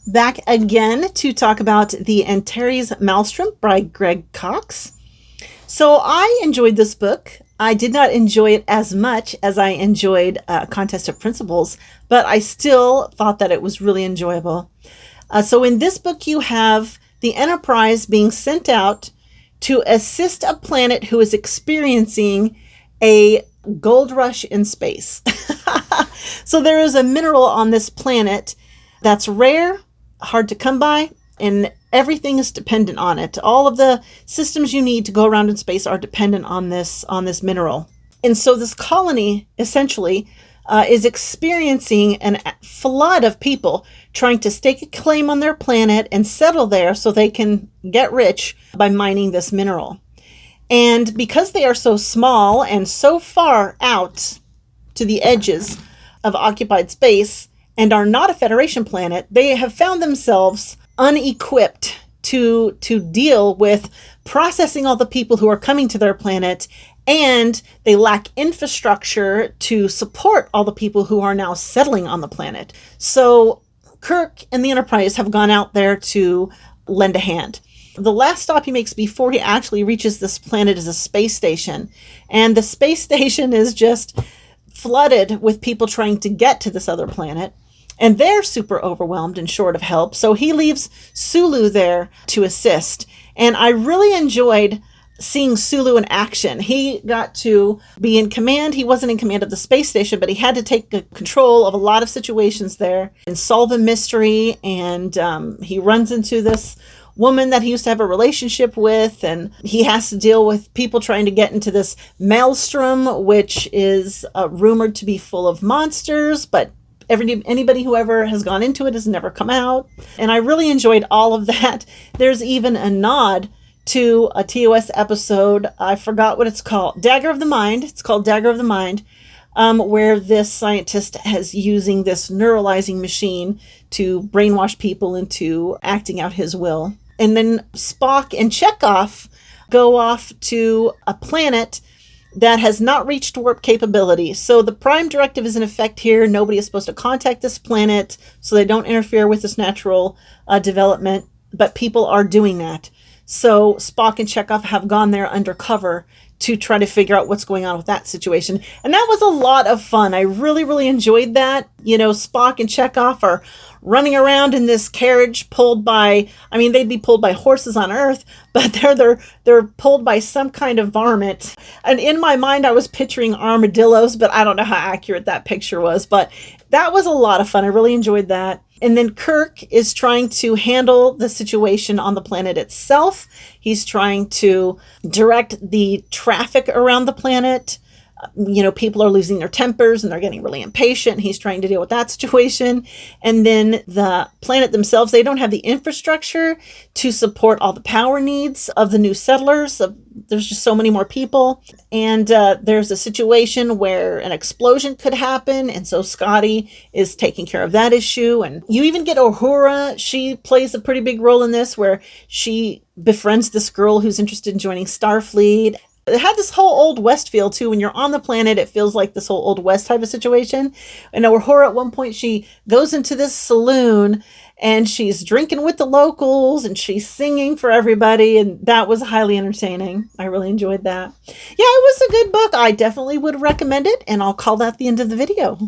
Back again to talk about the Antares Maelstrom by Greg Cox. So I enjoyed this book. I did not enjoy it as much as I enjoyed Contest of Principles, but I still thought that it was really enjoyable. So in this book, you have the Enterprise being sent out to assist a planet who is experiencing a gold rush in space. So there is a mineral on this planet that's rare, hard to come by, and everything is dependent on it. All of the systems you need to go around in space are dependent on this mineral. And so this colony essentially is experiencing a flood of people trying to stake a claim on their planet and settle there so they can get rich by mining this mineral. And because they are so small and so far out to the edges of occupied space and are not a Federation planet, they have found themselves unequipped to deal with processing all the people who are coming to their planet, and they lack infrastructure to support all the people who are now settling on the planet. So Kirk and the Enterprise have gone out there to lend a hand. The last stop he makes before he actually reaches this planet is a space station, and the space station is just flooded with people trying to get to this other planet. And they're super overwhelmed and short of help. So he leaves Sulu there to assist. And I really enjoyed seeing Sulu in action. He got to be in command. He wasn't in command of the space station, but he had to take control of a lot of situations there and solve a mystery. And he runs into this woman that he used to have a relationship with, and he has to deal with people trying to get into this Maelstrom, which is rumored to be full of monsters, but anybody who ever has gone into it has never come out. And I really enjoyed all of that. There's even a nod to a TOS episode. I forgot what it's called. Dagger of the Mind. It's called Dagger of the Mind, where this scientist is using this neuralizing machine to brainwash people into acting out his will. And then Spock and Chekhov go off to a planet that has not reached warp capability. So the Prime Directive is in effect here. Nobody is supposed to contact this planet, so they don't interfere with this natural development, but people are doing that. So Spock and Chekhov have gone there undercover to try to figure out what's going on with that situation. And that was a lot of fun. I really, really enjoyed that. You know, Spock and Chekhov are running around in this carriage pulled by, they'd be pulled by horses on Earth, but they're pulled by some kind of varmint. And in my mind, I was picturing armadillos, but I don't know how accurate that picture was. But that was a lot of fun. I really enjoyed that. And then Kirk is trying to handle the situation on the planet itself. He's trying to direct the traffic around the planet. People are losing their tempers and they're getting really impatient. He's trying to deal with that situation. And then the planet themselves, they don't have the infrastructure to support all the power needs of the new settlers. There's just so many more people. And there's a situation where an explosion could happen. And so Scotty is taking care of that issue. And you even get Uhura. She plays a pretty big role in this, where she befriends this girl who's interested in joining Starfleet. It had this whole Old West feel too. When you're on the planet, it feels like this whole Old West type of situation. And Uhura, at one point, she goes into this saloon and she's drinking with the locals and she's singing for everybody. And that was highly entertaining. I really enjoyed that. Yeah, it was a good book. I definitely would recommend it. And I'll call that the end of the video.